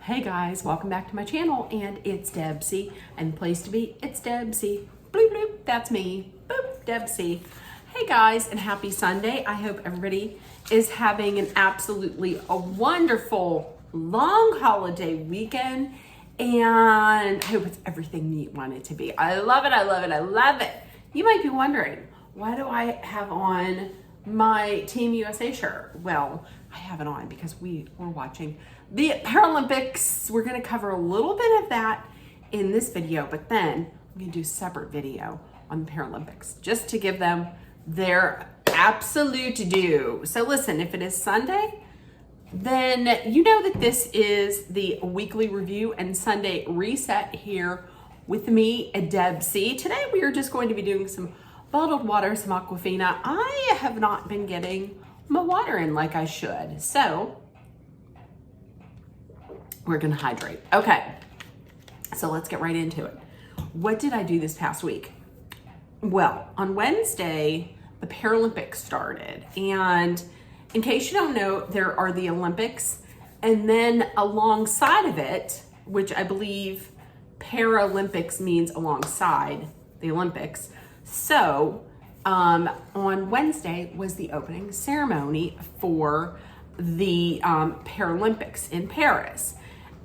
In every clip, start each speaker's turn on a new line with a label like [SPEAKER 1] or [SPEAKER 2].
[SPEAKER 1] Hey guys, welcome back to my channel, and it's Debsy, and the place to be, it's Debsy. Bloop bloop, that's me. Boop, Debsy. Hey guys, and happy Sunday. I hope everybody is having an absolutely wonderful long holiday weekend, and I hope it's everything you want it to be. I love it, I love it, I love it. You might be wondering, why do I have on my Team USA shirt? Well, I have it on because we're watching the Paralympics. We're going to cover a little bit of that in this video, but then I'm going to do a separate video on the Paralympics just to give them their absolute due. So listen, if it is Sunday, then you know that this is the weekly review and Sunday reset here with me, Debsy. Today we are just going to be doing some bottled water, some Aquafina. I have not been getting my water in like I should, so we're gonna hydrate. Okay, so let's get right into it. What did I do this past week? Well, on Wednesday, the Paralympics started, and in case you don't know, there are the Olympics, and then alongside of it, which I believe Paralympics means alongside the Olympics. So on Wednesday was the opening ceremony for the Paralympics in Paris.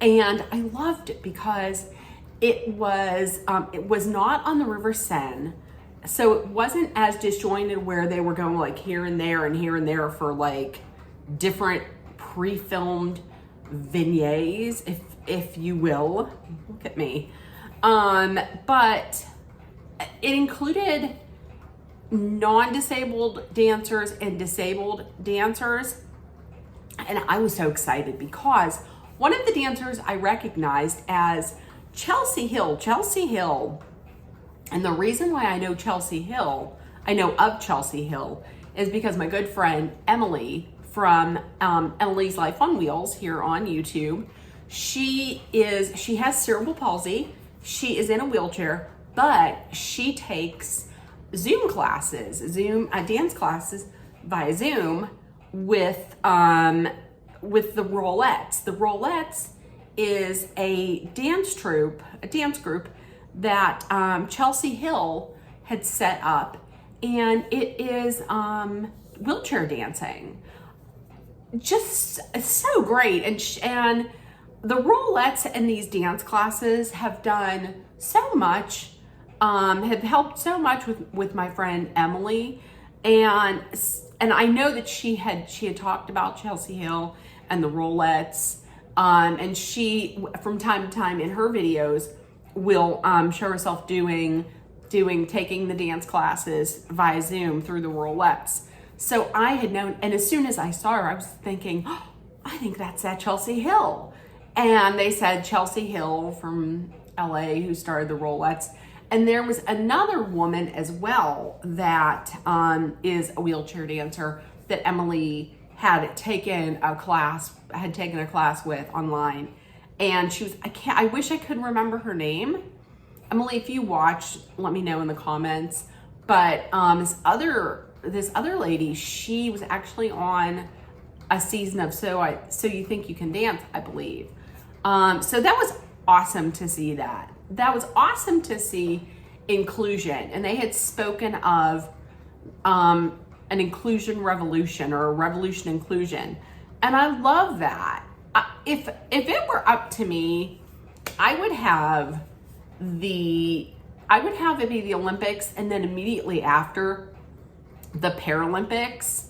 [SPEAKER 1] And I loved it because it was not on the River Seine. So it wasn't as disjointed where they were going like here and there for like different pre-filmed vignettes, if you will. Look at me. But it included non-disabled dancers and disabled dancers. And I was so excited because one of the dancers I recognized as Chelsea Hill. Chelsea Hill, and the reason why I know of Chelsea Hill, is because my good friend Emily from Emily's Life on Wheels here on YouTube, she has cerebral palsy. She is in a wheelchair, but she takes Zoom classes, dance classes via Zoom with the Rollettes. The Rollettes is a dance group that Chelsea Hill had set up, and it is wheelchair dancing. Just so great, and the Rollettes and these dance classes have done so much, have helped so much with my friend Emily, and I know that she had talked about Chelsea Hill and the Rollettes, and she from time to time in her videos will show herself taking the dance classes via Zoom through the Rollettes. So I had known, and as soon as I saw her, I was thinking, oh, I think that's that Chelsea Hill. And they said Chelsea Hill from LA who started the Rollettes. And there was another woman as well that is a wheelchair dancer that Emily had taken a class with online. And she was, I wish I could remember her name. Emily, if you watch, let me know in the comments. But this other lady, she was actually on a season of So You Think You Can Dance, I believe. So that was awesome to see that. That was awesome to see inclusion. And they had spoken of an inclusion revolution, or a revolution inclusion. And I love that. If it were up to me, I would have it be the Olympics, and then immediately after the Paralympics.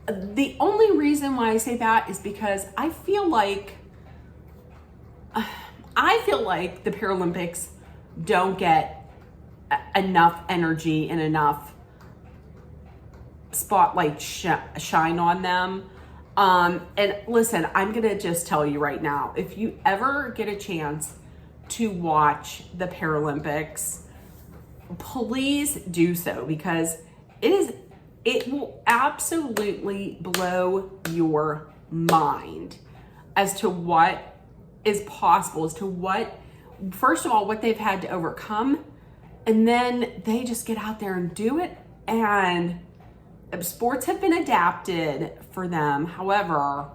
[SPEAKER 1] The only reason why I say that is because I feel like the Paralympics don't get enough energy and enough spotlight shine on them. And listen, I'm gonna just tell you right now, if you ever get a chance to watch the Paralympics, please do so, because it will absolutely blow your mind as to what is possible, as to what, first of all, what they've had to overcome, and then they just get out there and do it. And sports have been adapted for them. However,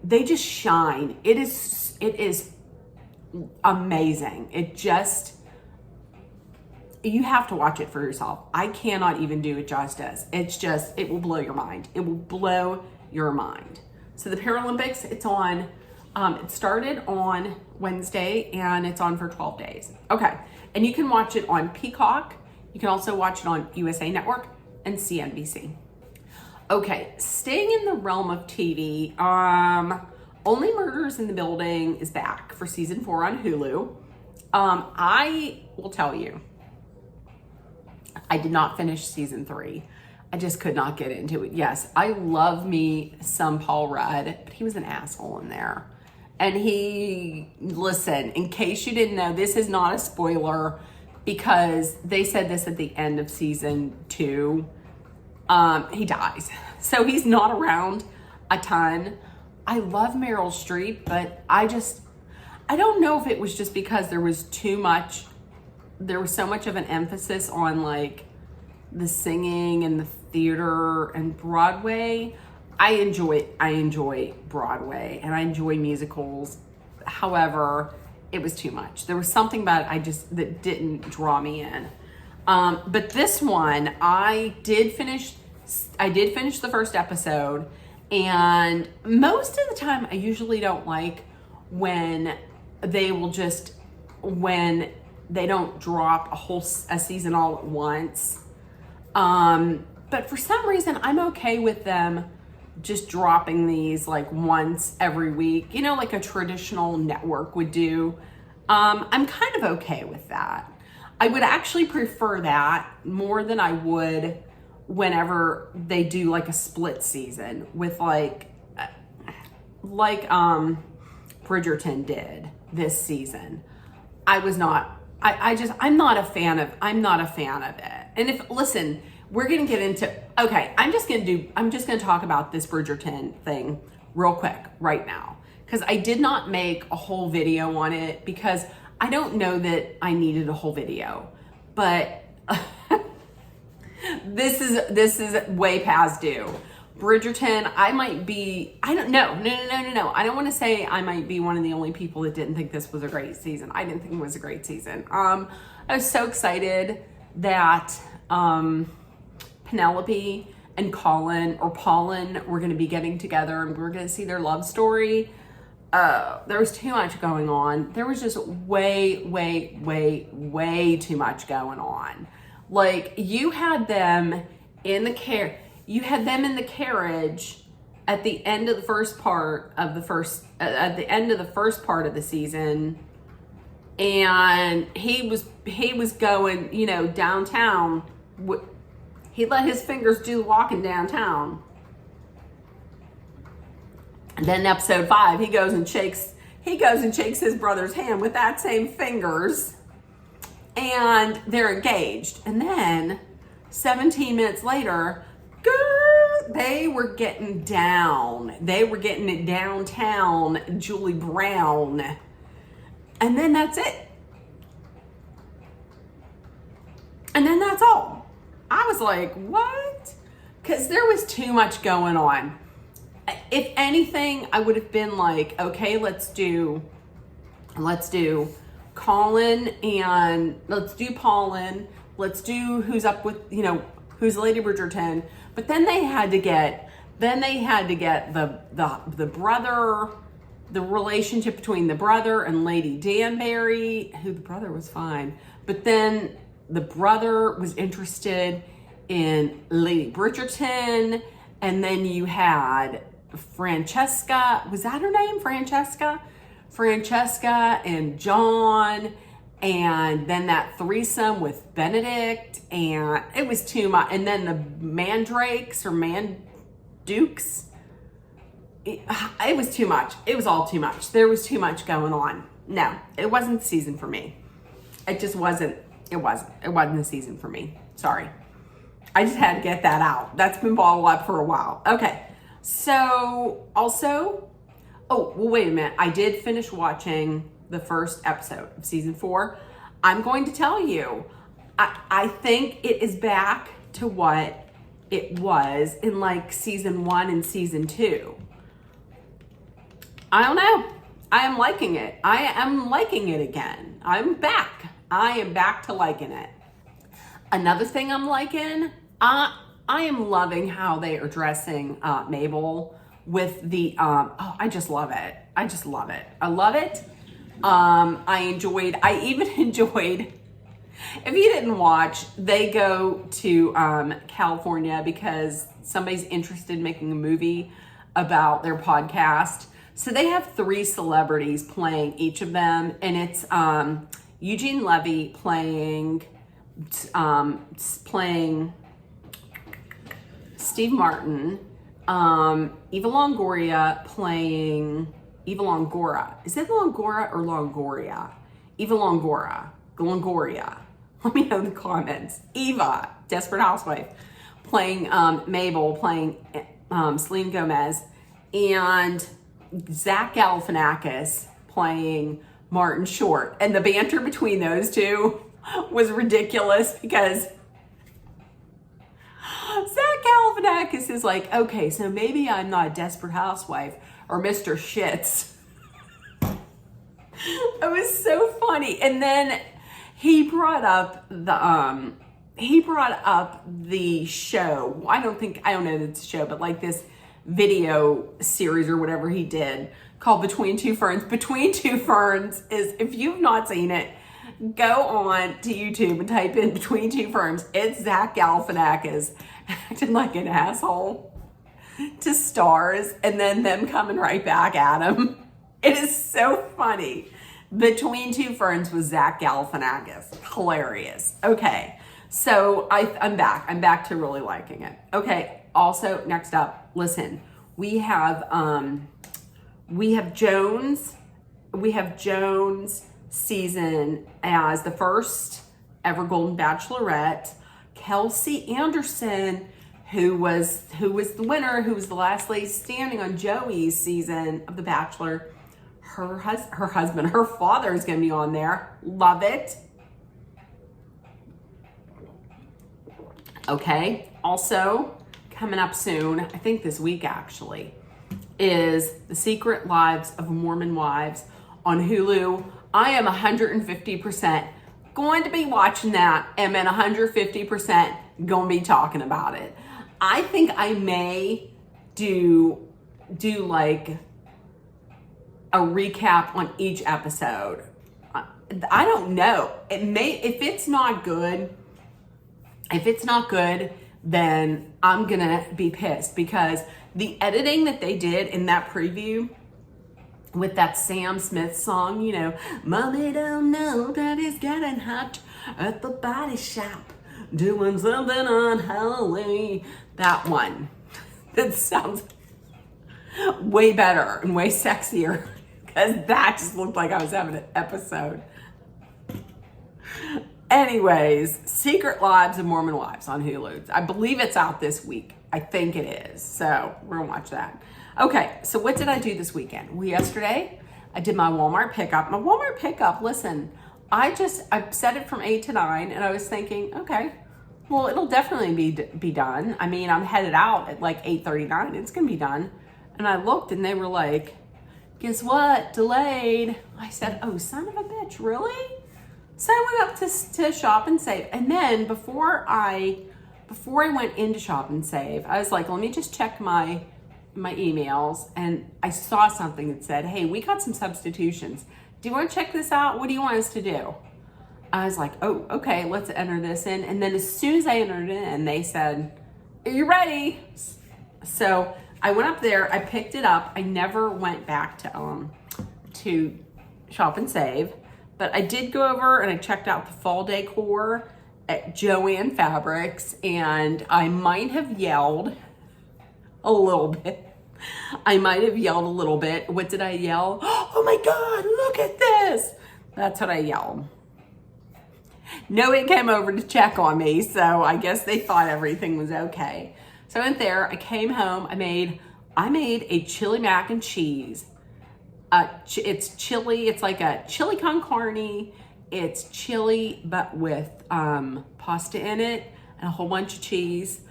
[SPEAKER 1] they just shine. It is it is amazing. It just, you have to watch it for yourself. I cannot even do it justice. It's just, it will blow your mind. It will blow your mind. So the Paralympics, it's on, it started on Wednesday and it's on for 12 days. Okay. And you can watch it on Peacock. You can also watch it on USA Network and CNBC. Okay. Staying in the realm of TV, Only Murders in the Building is back for season 4 on Hulu. I will tell you, I did not finish season 3. I just could not get into it. Yes, I love me some Paul Rudd, but he was an asshole in there. And listen, in case you didn't know, this is not a spoiler because they said this at the end of season 2. He dies. So he's not around a ton. I love Meryl Streep, but I don't know if it was just because there was so much of an emphasis on like the singing and the theater and Broadway. I enjoy Broadway and I enjoy musicals. However, it was too much. There was something about it that didn't draw me in. But this one, I did finish the first episode, and most of the time I usually don't like when they don't drop a season all at once. But for some reason, I'm okay with them just dropping these like once every week, like a traditional network would do. I'm kind of okay with that. I would actually prefer that more than I would whenever they do like a split season with like Bridgerton did this season. I'm not a fan of it. And listen, we're going to get into, okay, I'm just going to talk about this Bridgerton thing real quick right now. Because I did not make a whole video on it because I don't know that I needed a whole video. But this is way past due. Bridgerton, I don't know. No. I don't want to say I might be one of the only people that didn't think this was a great season. I didn't think it was a great season. I was so excited that Penelope and Paulin were going to be getting together and we were going to see their love story. There was too much going on. There was just way too much going on. Like, you had them in the carriage at the end of the first part of the season, and he was going, downtown. He let his fingers do the walking downtown. And then in episode 5, he goes and shakes his brother's hand with that same fingers, and they're engaged. And then 17 minutes later, they were getting down. They were getting it downtown, Julie Brown. And then that's it. And then that's all. I was like, what? Because there was too much going on. If anything, I would have been like, okay, let's do Colin and let's do Paulin. Let's do who's up with, who's Lady Bridgerton. But then they had to get the brother, the relationship between the brother and Lady Danbury, who the brother was fine. But then the brother was interested in Lady Bridgerton. And then you had Francesca, was that her name? Francesca and John, and then that threesome with Benedict, and it was too much. And then the Mandrakes or Mandukes, it was too much. It was all too much. There was too much going on. No, it wasn't the season for me. It just wasn't. It wasn't the season for me. Sorry. I just had to get that out. That's been bottled up for a while. Okay. So also, wait a minute. I did finish watching the first episode of season 4. I'm going to tell you, I think it is back to what it was in like season 1 and season 2. I don't know. I am liking it. I am liking it again. I'm back. I am back to liking it. Another thing I'm liking, I am loving how they are dressing Mabel with the, I just love it. I just love it. I love it. I even enjoyed, if you didn't watch, they go to California because somebody's interested in making a movie about their podcast. So they have 3 celebrities playing each of them, and it's Eugene Levy playing Steve Martin, Eva Longoria playing Eva Longoria. Is it Longoria or Longoria? Eva Longoria. Let me know in the comments. Eva, Desperate Housewife, playing Mabel, playing Selena Gomez, and Zach Galifianakis playing Martin Short. And the banter between those two was ridiculous because Zach Galifianakis is like, okay, so maybe I'm not a Desperate Housewife or Mr. Shits. It was so funny. And then he brought up the show. I don't know that it's a show, but like this video series or whatever he did called Between Two Ferns. Between Two Ferns is, if you've not seen it, go on to YouTube and type in Between Two Ferns. It's Zach Galifianakis acting like an asshole to stars and then them coming right back at him. It is so funny. Between Two Ferns with Zach Galifianakis. Hilarious. Okay, so I'm back. I'm back to really liking it. Okay, also next up, listen, we have Jones season as the first ever Golden Bachelorette. Kelsey Anderson, who was the winner, who was the last lady standing on Joey's season of The Bachelor. Her husband, her father is going to be on there. Love it. Okay. Also, coming up soon, I think this week actually, is The Secret Lives of Mormon Wives on Hulu. I am 150% going to be watching that and then 150% going to be talking about it. I think I may do like a recap on each episode. I don't know. It may, if it's not good, then I'm gonna be pissed because the editing that they did in that preview with that Sam Smith song, you know, Mommy don't know that he's getting hot at the body shop, doing something unholy. That one. That sounds way better and way sexier because that just looked like I was having an episode. Anyways, Secret Lives of Mormon Wives on Hulu. I believe it's out this week. I think it is. So we're gonna watch that. Okay, so what did I do this weekend? Yesterday, I did my Walmart pickup. My Walmart pickup, listen, I set it from 8 to 9 and I was thinking, okay, well, it'll definitely be done. I mean, I'm headed out at like 8:39. It's gonna be done. And I looked and they were like, guess what? Delayed. I said, oh, son of a bitch, really? So I went up to Shop and Save. And then before I went into Shop and Save, I was like, let me just check my emails. And I saw something that said, hey, we got some substitutions. Do you want to check this out? What do you want us to do? I was like, oh, okay, let's enter this in. And then as soon as I entered it in, they said, are you ready? So I went up there, I picked it up. I never went back to Shop and Save, but I did go over and I checked out the fall decor at Joann Fabrics, and I might have yelled a little bit. What did I yell? Oh my God, look at this. That's what I yelled. Nobody came over to check on me, so I guess they thought everything was okay. So I went there, I came home, I made a chili mac and cheese. It's chili, it's like a chili con carne. It's chili, but with pasta in it and a whole bunch of cheese.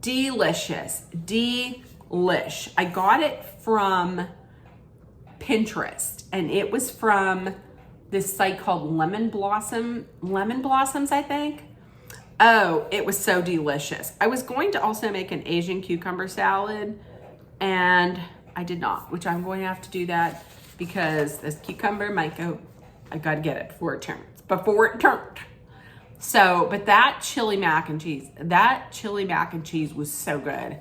[SPEAKER 1] Delicious, delish. I got it from Pinterest, and it was from this site called Lemon Blossoms, I think. Oh, it was so delicious. I was going to also make an Asian cucumber salad, and I did not, which I'm going to have to do that because this cucumber might go, I gotta get it before it turned. So, but that chili mac and cheese was so good.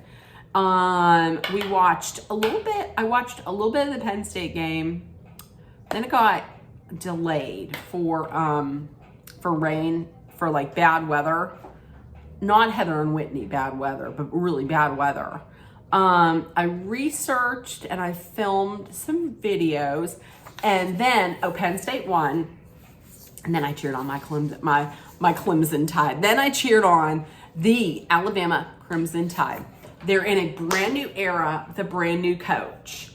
[SPEAKER 1] I watched a little bit of the Penn State game. Then it got delayed for rain, for like bad weather. Not Heather and Whitney bad weather, but really bad weather. I researched and I filmed some videos, and then Penn State won, and then I cheered on my Clemson Tide. Then I cheered on the Alabama Crimson Tide. They're in a brand new era with a brand new coach.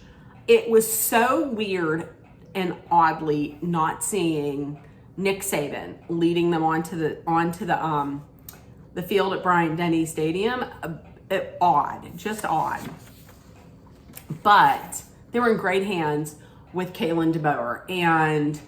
[SPEAKER 1] It was so weird and oddly not seeing Nick Saban leading them onto the field at Bryant-Denny Stadium. Just odd. But they were in great hands with Kalen DeBoer, and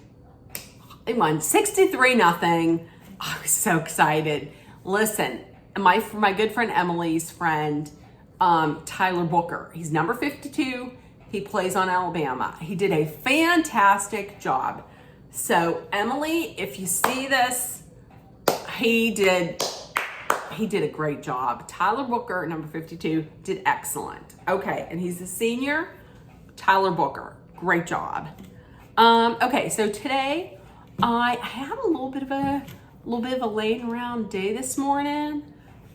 [SPEAKER 1] they won 63-0. I was so excited. Listen, my good friend Emily's friend, Tyler Booker, he's number 52. He plays on Alabama. He did a fantastic job. So Emily, if you see this, he did a great job. Tyler Booker, number 52, did excellent. Okay, and he's a senior. Tyler Booker, great job. Okay, so today I had a little bit of a laying around day this morning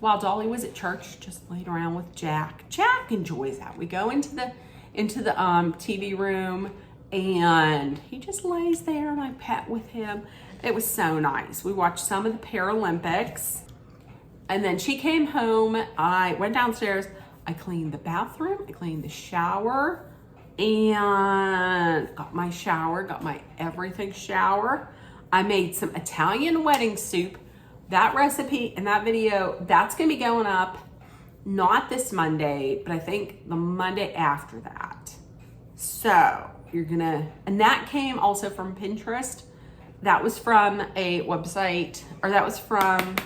[SPEAKER 1] while Dolly was at church, just laid around with Jack. Jack enjoys that. We go into the TV room, and he just lays there and I pet with him. It was so nice. We watched some of the Paralympics, and then she came home. I went downstairs. I cleaned the bathroom. I cleaned the shower, and got my everything shower. I made some Italian wedding soup. That recipe and that video, that's gonna be going up not this Monday, but I think the Monday after that. So and that came also from Pinterest. That was from a website, or that was from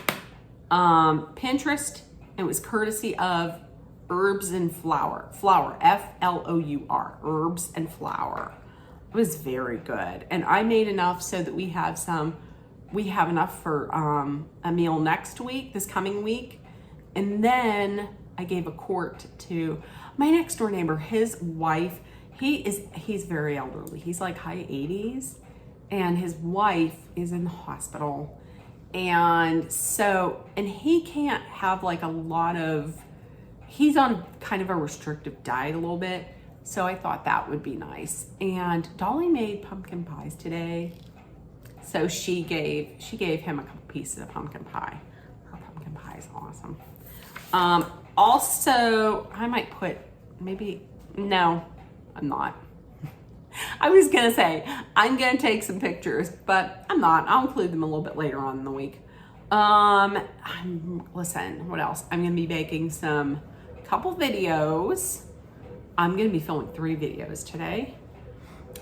[SPEAKER 1] Pinterest. It was courtesy of Herbs and Flour, Flour, Herbs and Flour. It was very good. And I made enough so that we have enough for a meal this coming week. And then I gave a quart to my next door neighbor, his wife. He's very elderly. He's like high 80s, and his wife is in the hospital. And he can't have like he's on kind of a restrictive diet a little bit. So I thought that would be nice. And Dolly made pumpkin pies today. So she gave him a couple pieces of pumpkin pie. Her pumpkin pie is awesome. Also, I might put no, I'm not. I was gonna say, I'm gonna take some pictures, but I'm not. I'll include them a little bit later on in the week. Listen, what else? I'm gonna be making couple videos. I'm gonna be filming 3 videos today.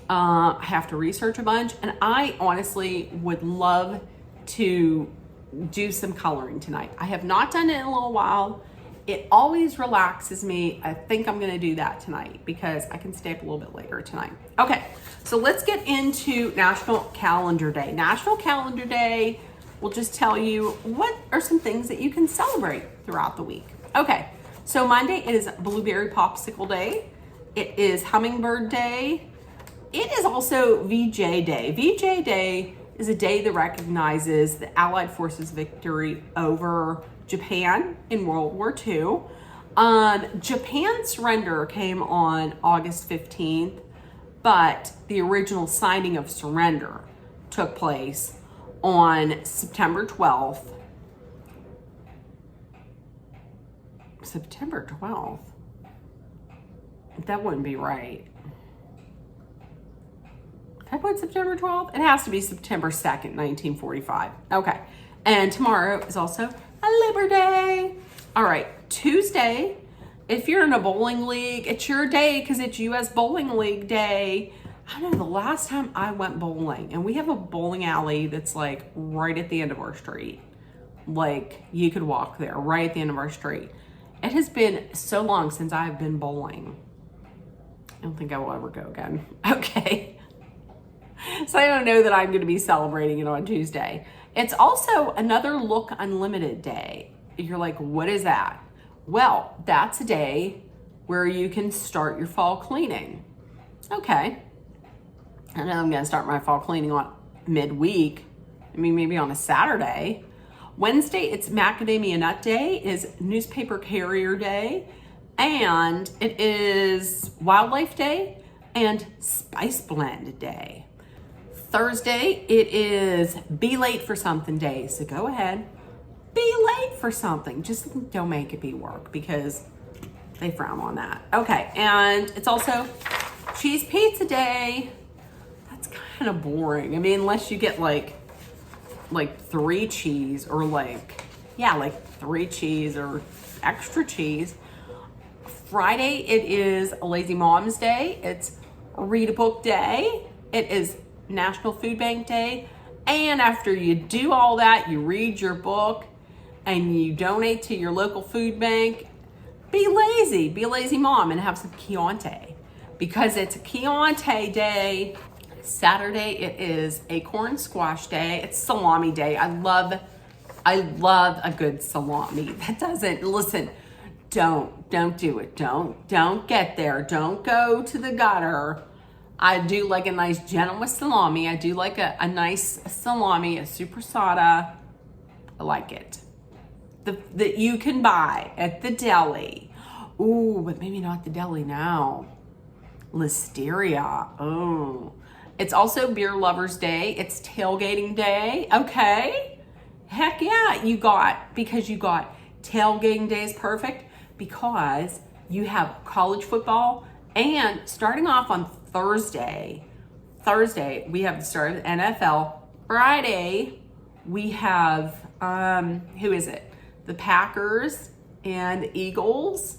[SPEAKER 1] I have to research a bunch, and I honestly would love to do some coloring tonight. I have not done it in a little while. It always relaxes me. I think I'm gonna do that tonight because I can stay up a little bit later tonight. Okay, so let's get into National Calendar Day. National Calendar Day will just tell you what are some things that you can celebrate throughout the week. Okay, so Monday it is Blueberry Popsicle Day. It is Hummingbird Day. It is also VJ Day. VJ Day is a day that recognizes the Allied forces' victory over Japan in World War II. Japan's surrender came on August 15th, but the original signing of surrender took place on September 12th. September 12th? That wouldn't be right. Did I put September 12th? It has to be September 2nd, 1945. Okay. And tomorrow is also a Labor Day. All right. Tuesday, if you're in a bowling league, it's your day because it's U.S. Bowling League Day. I don't know, the last time I went bowling, and we have a bowling alley that's like right at the end of our street. Like you could walk there right at the end of our street. It has been so long since I've been bowling. I don't think I will ever go again. Okay. So I don't know that I'm going to be celebrating it on Tuesday. It's also another Look Unlimited day. You're like, what is that? Well, that's a day where you can start your fall cleaning. Okay. I know I'm going to start my fall cleaning on midweek. I mean, maybe on a Saturday. Wednesday, it's Macadamia Nut Day, is Newspaper Carrier Day, and it is Wildlife Day and Spice Blend Day. Thursday, it is Be Late for Something Day. So go ahead, be late for something. Just don't make it be work because they frown on that. Okay, and it's also Cheese Pizza Day. That's kind of boring. I mean, unless you get like 3 cheese or like 3 cheese or extra cheese. Friday, it is Lazy Mom's Day. It's Read a Book Day. It is National Food Bank Day. And after you do all that, you read your book and you donate to your local food bank, be lazy. Be a lazy mom and have some Chianti because it's a Chianti day. Saturday, it is Acorn Squash Day. It's Salami Day. I love a good salami. That doesn't, listen, don't do it. Don't get there. Don't go to the gutter. I do like a nice gentleman salami. I do like a nice salami, a supersada. I like it. That you can buy at the deli. Ooh, but maybe not the deli now. Listeria. Oh. It's also Beer Lovers Day. It's Tailgating Day. Okay. Heck yeah, because you got Tailgating Day is perfect because you have college football, and starting off on Thursday, we have the start of the NFL. Friday, we have, who is it? The Packers and the Eagles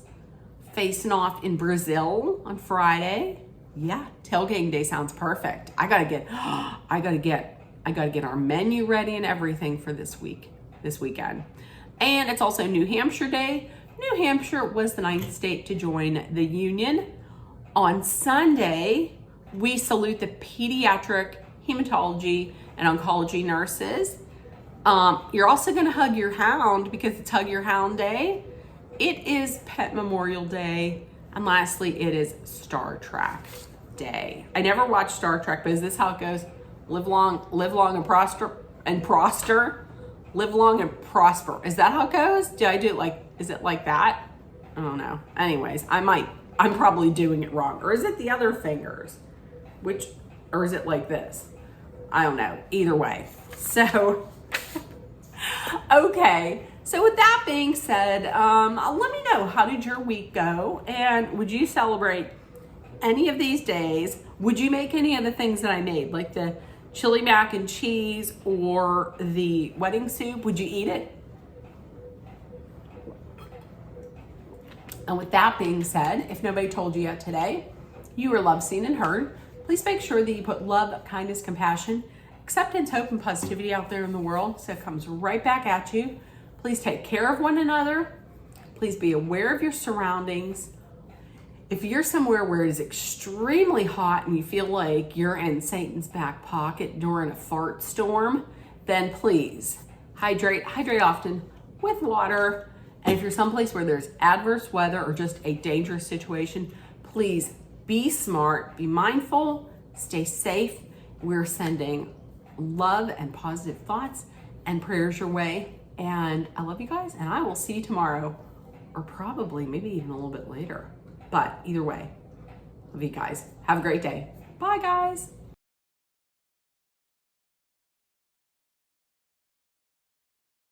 [SPEAKER 1] facing off in Brazil on Friday. Yeah, Tailgating Day sounds perfect. I gotta get our menu ready and everything for this weekend. And it's also New Hampshire Day. New Hampshire was the 9th state to join the Union. On Sunday, we salute the pediatric hematology and oncology nurses. You're also gonna hug your hound because it's Hug Your Hound Day. It is Pet Memorial Day. And lastly, it is Star Trek Day. I never watched Star Trek, but is this how it goes? Live long and prosper. Live long and prosper. Is that how it goes? Is it like that? I don't know. Anyways, I'm probably doing it wrong. Or is it the other fingers? Or is it like this? I don't know. Either way. So, okay. So with that being said, let me know, how did your week go? And would you celebrate any of these days? Would you make any of the things that I made, like the chili mac and cheese or the wedding soup? Would you eat it? And with that being said, if nobody told you yet today, you are loved, seen, and heard. Please make sure that you put love, kindness, compassion, acceptance, hope, and positivity out there in the world so it comes right back at you. Please take care of one another. Please be aware of your surroundings. If you're somewhere where it is extremely hot and you feel like you're in Satan's back pocket during a fart storm, then please hydrate often with water. And if you're someplace where there's adverse weather or just a dangerous situation, please be smart, be mindful, stay safe. We're sending love and positive thoughts and prayers your way. And I love you guys, and I will see you tomorrow, or probably maybe even a little bit later. But either way, love you guys. Have a great day. Bye, guys.